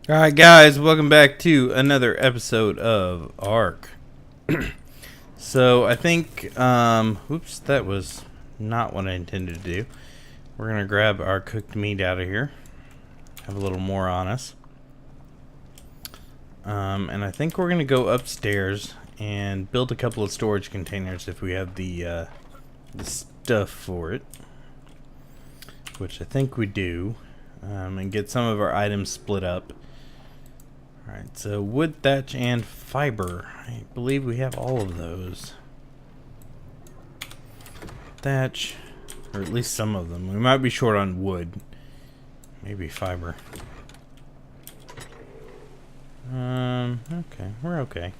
Alright guys, welcome back to another episode of Ark. So I think, oops, that was not what I intended to do. We're gonna grab our cooked meat out of here. Have a little more on us. And I think we're gonna go upstairs and build a couple of storage containers if we have the stuff for it. Which I think we do. And get some of our items split up. Alright, so wood, thatch, and fiber. I believe we have all of those. Thatch, or at least some of them. We might be short on wood. Maybe fiber. Okay, we're okay.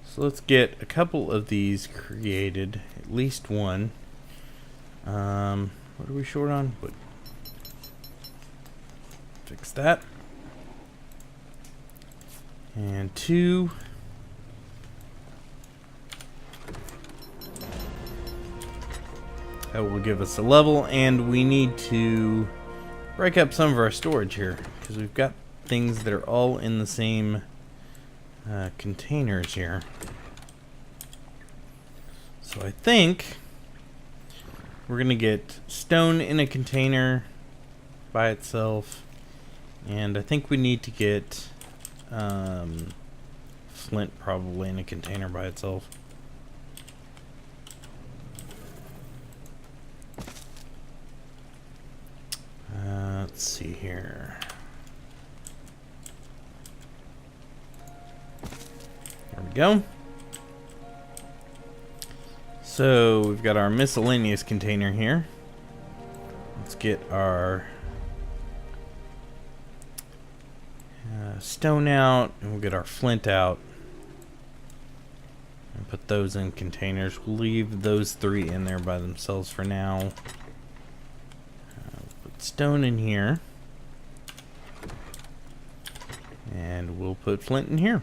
So let's get a couple of these created. At least one. What are we short on? Wood. Fix that. And two. That will give us a level, and we need to break up some of our storage here because we've got things that are all in the same containers here. So I think we're gonna get stone in a container by itself, and I think we need to get flint probably in a container by itself. Let's see here. There we go. So we've got our miscellaneous container here. Let's get our stone out, and we'll get our flint out and put those in containers. We'll leave those three in there by themselves for now. Put stone in here, and we'll put flint in here.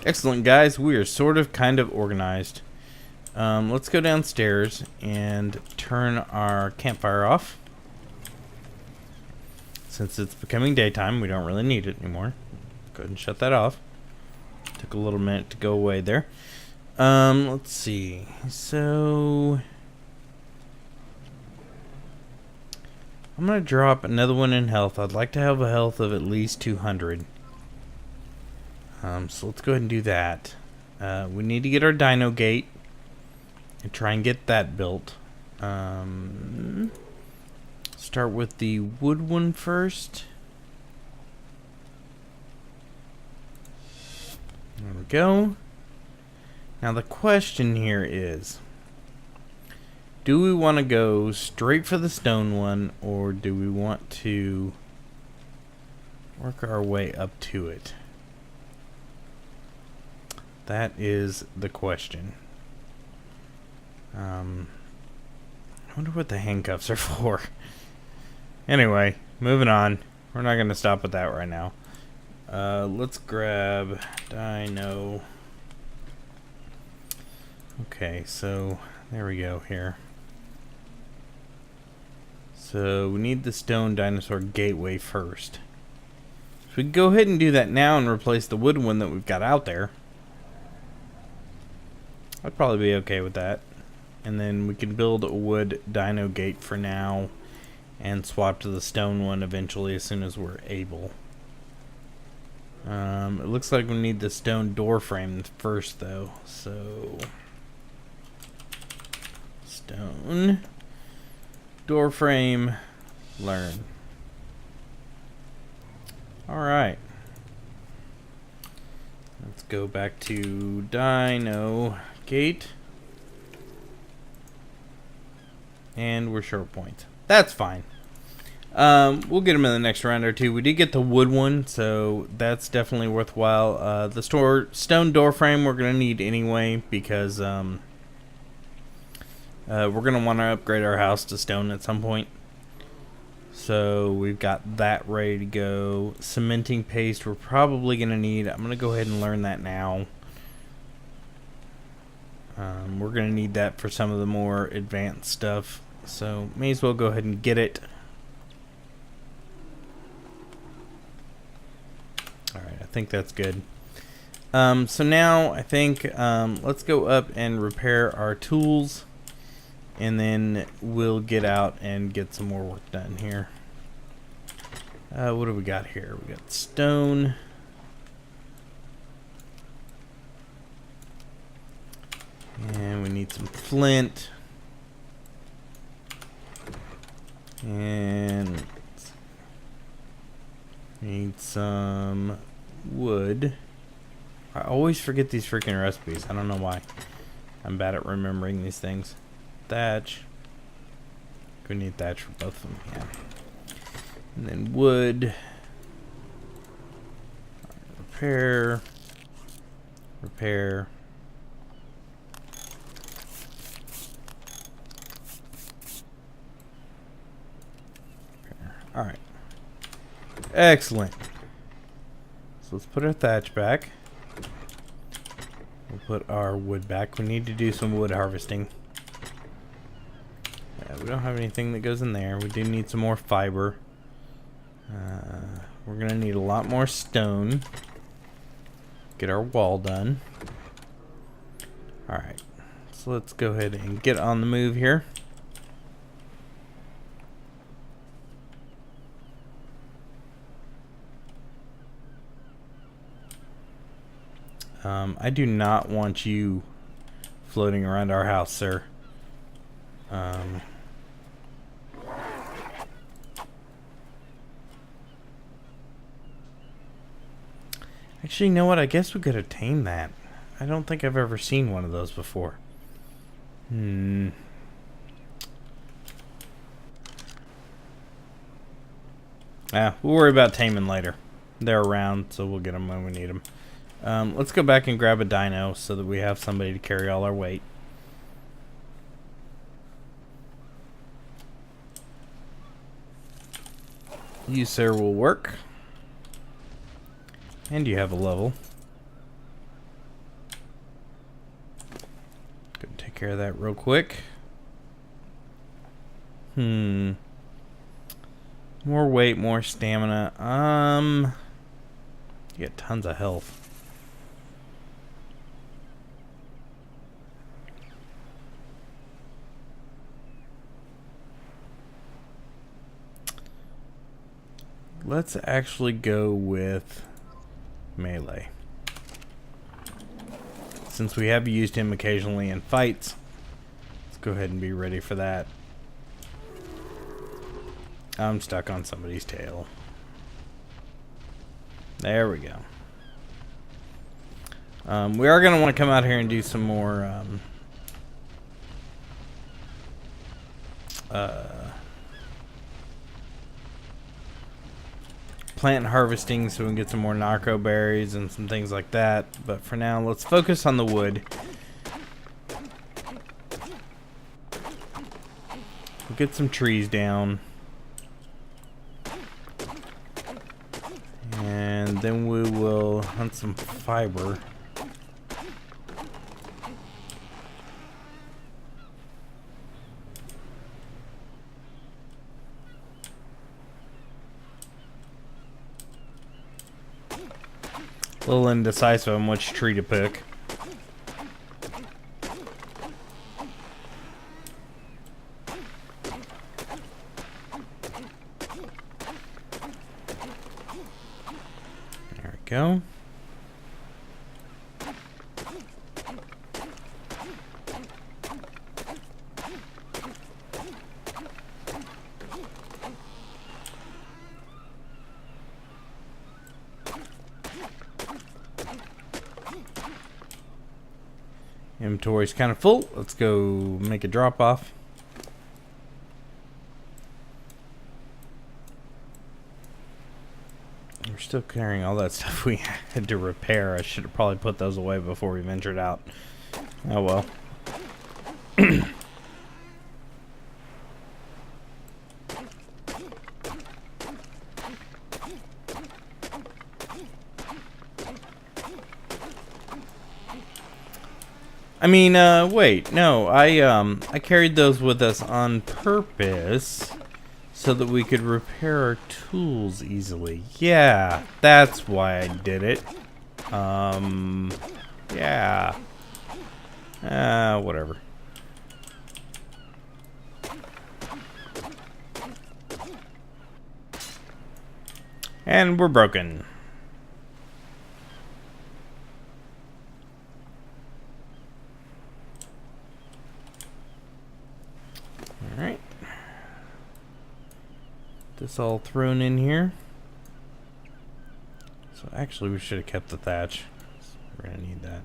Excellent, guys. We are sort of kind of organized. Let's go downstairs and turn our campfire off. Since it's becoming daytime, we don't really need it anymore. Go ahead and shut that off. Took a little minute to go away there. Let's see. So I'm gonna drop another one in health. I'd like to have a health of at least 200. So let's go ahead and do that. We need to get our dino gate and try and get that built. Start with the wood one first. There we go. Now the question here is, do we want to go straight for the stone one, or do we want to work our way up to it? That is the question. I wonder what the handcuffs are for. Anyway, moving on. We're not going to stop with that right now. Let's grab dino. Okay, so there we go here. So we need the stone dinosaur gateway first. So we can go ahead and do that now and replace the wood one that we've got out there. I'd probably be okay with that. And then we can build a wood dino gate for now and swap to the stone one eventually as soon as we're able. It looks like we need the stone door frame first though. So stone door frame, learn. Alright. Let's go back to dino gate. And we're short point. That's fine. We'll get them in the next round or two. We did get the wood one, so that's definitely worthwhile. The stone door frame we're going to need anyway, because we're going to want to upgrade our house to stone at some point. So we've got that ready to go. Cementing paste we're probably going to need. I'm going to go ahead and learn that now. We're going to need that for some of the more advanced stuff. So may as well go ahead and get it. think that's good. So now I think let's go up and repair our tools, and then we'll get out and get some more work done here. What do we got here? We got stone. And we need some flint. And need some wood. I always forget these freaking recipes. I don't know why. I'm bad at remembering these things. Thatch. We need thatch for both of them, yeah. And then wood. Repair. Repair. Alright. Excellent. So let's put our thatch back. We'll put our wood back. We need to do some wood harvesting. Yeah, we don't have anything that goes in there. We do need some more fiber. We're going to need a lot more stone. Get our wall done. Alright. So let's go ahead and get on the move here. I do not want you floating around our house, sir. Actually, you know what? I guess we could attain that. I don't think I've ever seen one of those before. Yeah, we'll worry about taming later. They're around, so we'll get them when we need them. Let's go back and grab a dino so that we have somebody to carry all our weight. You, sir, will work. And you have a level. Gonna take care of that real quick. More weight, more stamina. You get tons of health. Let's actually go with melee. Since we have used him occasionally in fights, let's go ahead and be ready for that. I'm stuck on somebody's tail. There we go. We are going to want to come out here and do some more plant harvesting so we can get some more narco berries and some things like that. But for now, let's focus on the wood. We'll get some trees down. And then we will hunt some fiber. A little indecisive on which tree to pick. There we go. Inventory's kind of full. Let's go make a drop off. We're still carrying all that stuff we had to repair. I should have probably put those away before we ventured out. Oh well. I mean, wait, no, I carried those with us on purpose so that we could repair our tools easily. Yeah, that's why I did it. Yeah. Whatever. And we're broken. Alright. This all thrown in here. So actually we should have kept the thatch. We're gonna need that.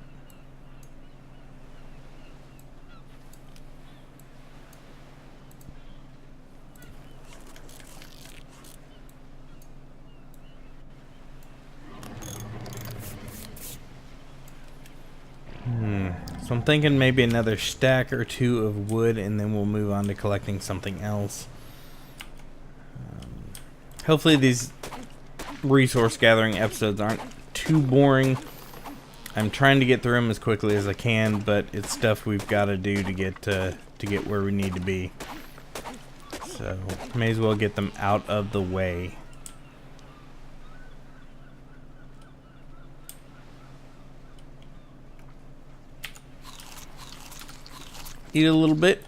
So I'm thinking maybe another stack or two of wood, and then we'll move on to collecting something else. Hopefully these resource gathering episodes aren't too boring. I'm trying to get through them as quickly as I can, but it's stuff we've got to do to get where we need to be. So may as well get them out of the way. Eat a little bit.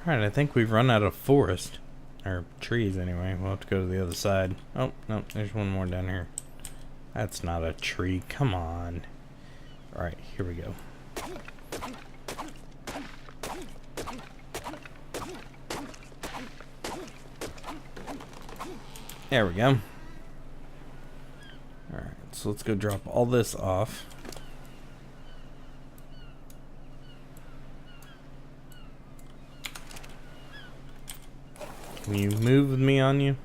Alright, I think we've run out of forest. Or trees, anyway. We'll have to go to the other side. Oh, no, there's one more down here. That's not a tree. Come on. Alright, here we go. There we go. Alright, so let's go drop all this off. Can you move with me on you?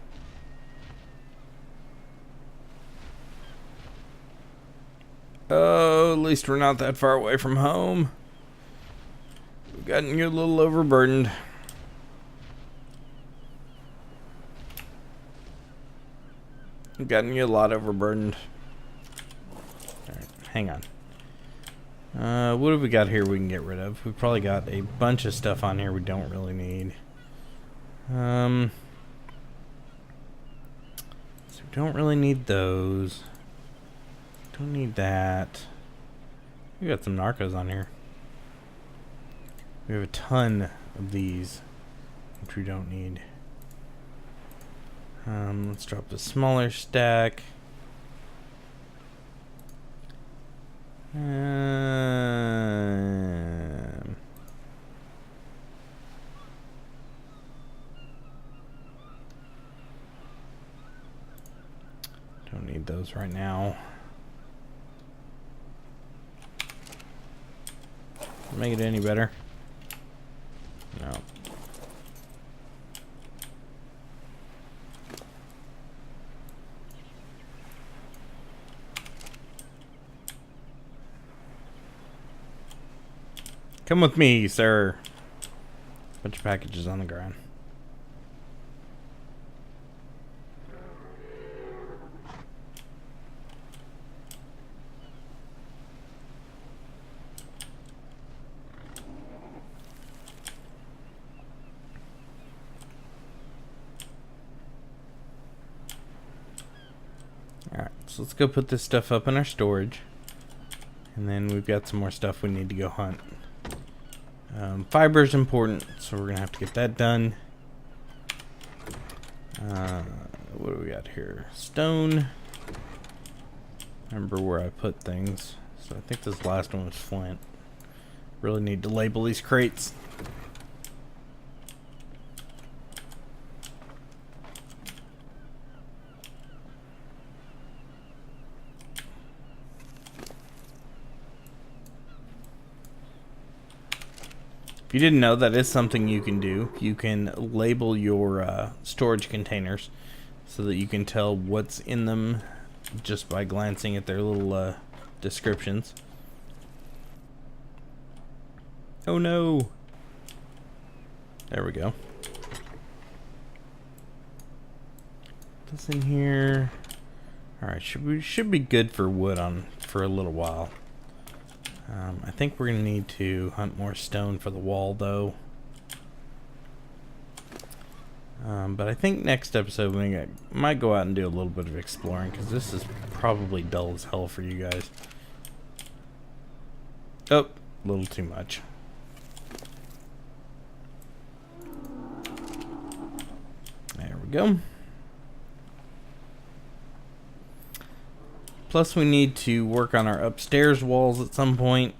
Oh, at least we're not that far away from home. We've gotten you a little overburdened. We've gotten you a lot overburdened. Alright, hang on. What have we got here we can get rid of? We've probably got a bunch of stuff on here we don't really need. So we don't really need those. Don't need that. We got some narcos on here. We have a ton of these, which we don't need. Let's drop the smaller stack. Don't need those right now. Make it any better? No. Come with me, sir. Bunch of packages on the ground. Alright, so let's go put this stuff up in our storage. And then we've got some more stuff we need to go hunt. Fiber is important, so we're gonna have to get that done. What do we got here? Stone. Remember where I put things. So I think this last one was flint. Really need to label these crates. If you didn't know, that is something you can do. You can label your storage containers so that you can tell what's in them just by glancing at their little descriptions. Oh no! There we go. Put this in here. Alright, should be good for wood for a little while. I think we're going to need to hunt more stone for the wall, though. But I think next episode we might go out and do a little bit of exploring, because this is probably dull as hell for you guys. Oh, a little too much. There we go. Plus we need to work on our upstairs walls at some point.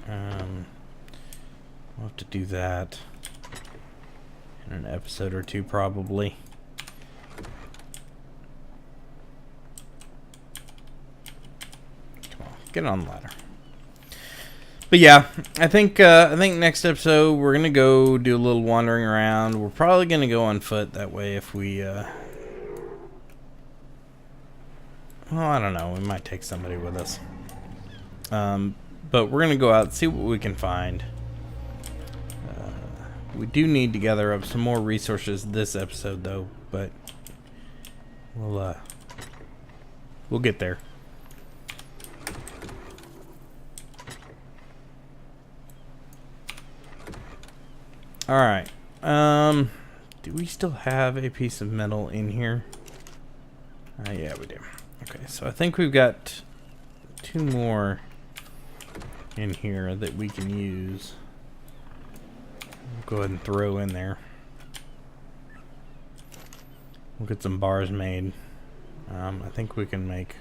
We'll have to do that in an episode or two, probably. Come on, get on the ladder. But yeah, I think next episode we're gonna go do a little wandering around. We're probably gonna go on foot. That way, if we well, I don't know. We might take somebody with us. But we're going to go out and see what we can find. We do need to gather up some more resources this episode, though. But we'll get there. Alright. Do we still have a piece of metal in here? Yeah, we do. Okay, so I think we've got 2 more in here that we can use. We'll go ahead and throw in there. We'll get some bars made. I think we can make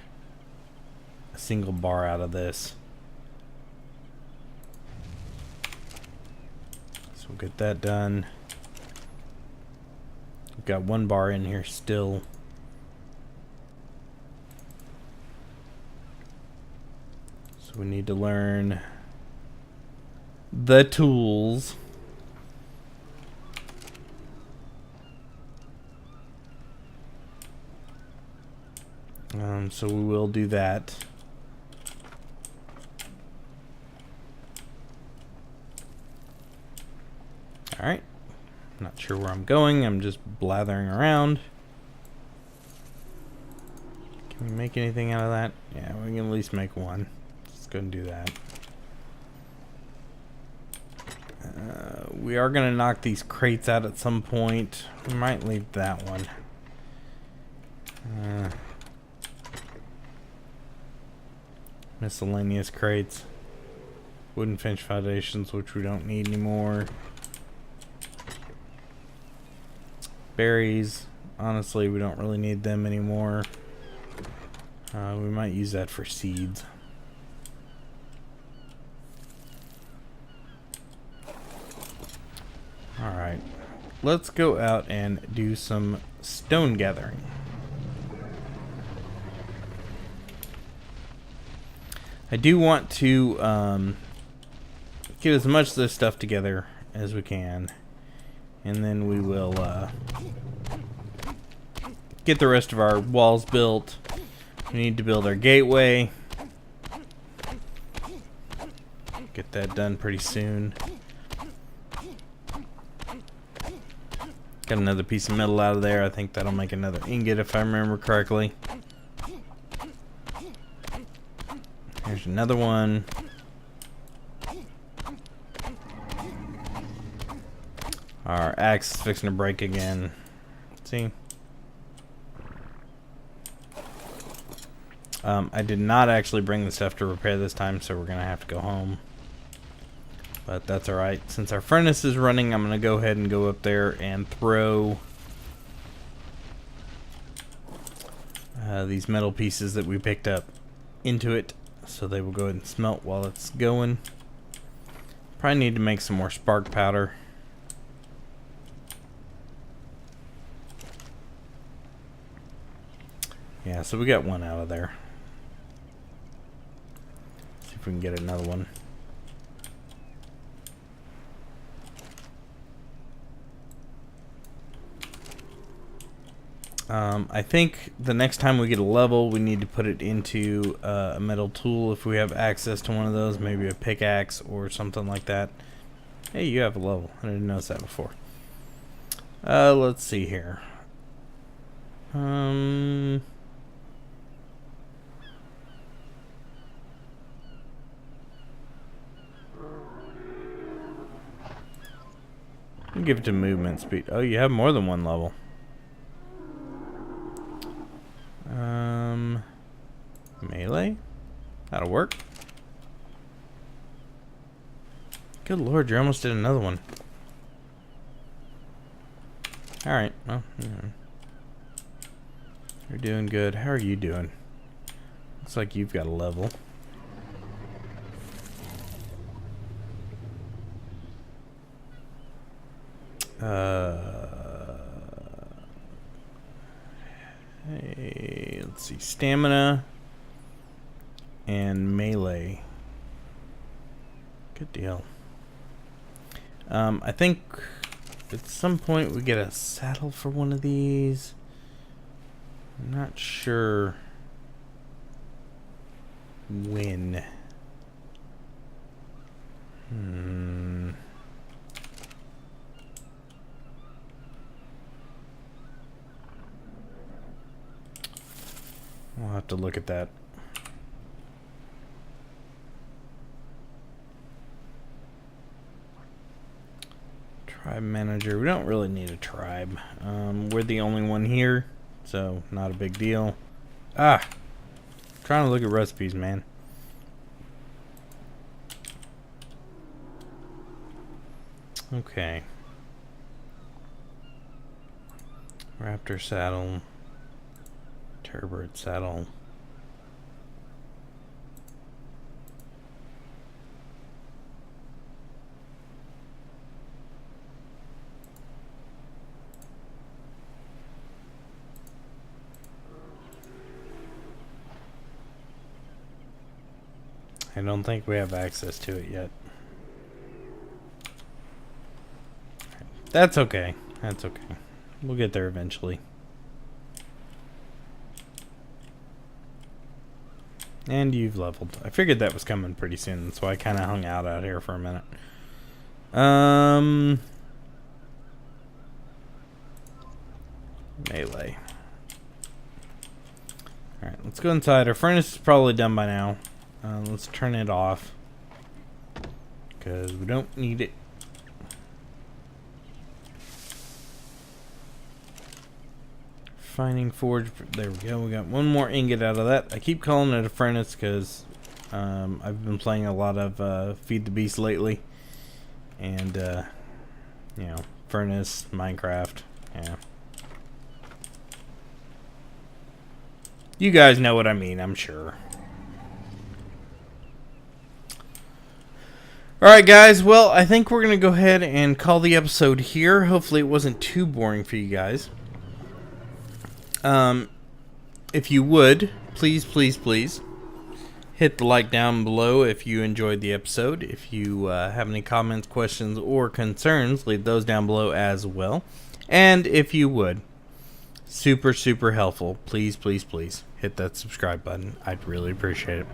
a single bar out of this. So we'll get that done. We've got 1 bar in here still. So we need to learn the tools. So we will do that. Alright. Not sure where I'm going. I'm just blathering around. Can we make anything out of that? Yeah, we can at least make 1. Let's go and do that. We are going to knock these crates out at some point. We might leave that one. Miscellaneous crates. Wooden finch foundations, which we don't need anymore. Berries. Honestly, we don't really need them anymore. We might use that for seeds. Alright. Let's go out and do some stone gathering. I do want to get as much of this stuff together as we can. And then we will get the rest of our walls built. We need to build our gateway. Get that done pretty soon. Got another piece of metal out of there. I think that'll make another ingot if I remember correctly. Here's another one. Our axe is fixing to break again. See? I did not actually bring the stuff to repair this time, so we're going to have to go home. But that's alright. Since our furnace is running, I'm going to go ahead and go up there and throw these metal pieces that we picked up into it. So they will go ahead and smelt while it's going. Probably need to make some more spark powder. Yeah, so we got 1 out of there. See if we can get another one. I think the next time we get a level, we need to put it into a metal tool if we have access to one of those, maybe a pickaxe or something like that. Hey, you have a level. I didn't notice that before. Let's see here. Give it to movement speed. Oh, you have more than one level. Melee? That'll work. Good lord, you almost did another one. Alright, well, you're doing good. How are you doing? Looks like you've got a level. Hey, let's see. Stamina and melee. Good deal. I think at some point we get a saddle for one of these. I'm not sure when. I'll have to look at that. Tribe manager. We don't really need a tribe. We're the only one here, so not a big deal. Ah! I'm trying to look at recipes, man. Okay. Raptor saddle. Turbird saddle. I don't think we have access to it yet. That's okay. That's okay. We'll get there eventually. And you've leveled. I figured that was coming pretty soon. That's why I kind of hung out here for a minute. Melee. Alright, let's go inside. Our furnace is probably done by now. Let's turn it off, because we don't need it. Finding forge. There we go. We got one more ingot out of that. I keep calling it a furnace because I've been playing a lot of Feed the Beast lately. And, you know, furnace, Minecraft. Yeah. You guys know what I mean, I'm sure. Alright guys, well, I think we're going to go ahead and call the episode here. Hopefully it wasn't too boring for you guys. If you would, please hit the like down below if you enjoyed the episode. If you have any comments, questions, or concerns, leave those down below as well. And if you would, super helpful, please hit that subscribe button. I'd really appreciate it.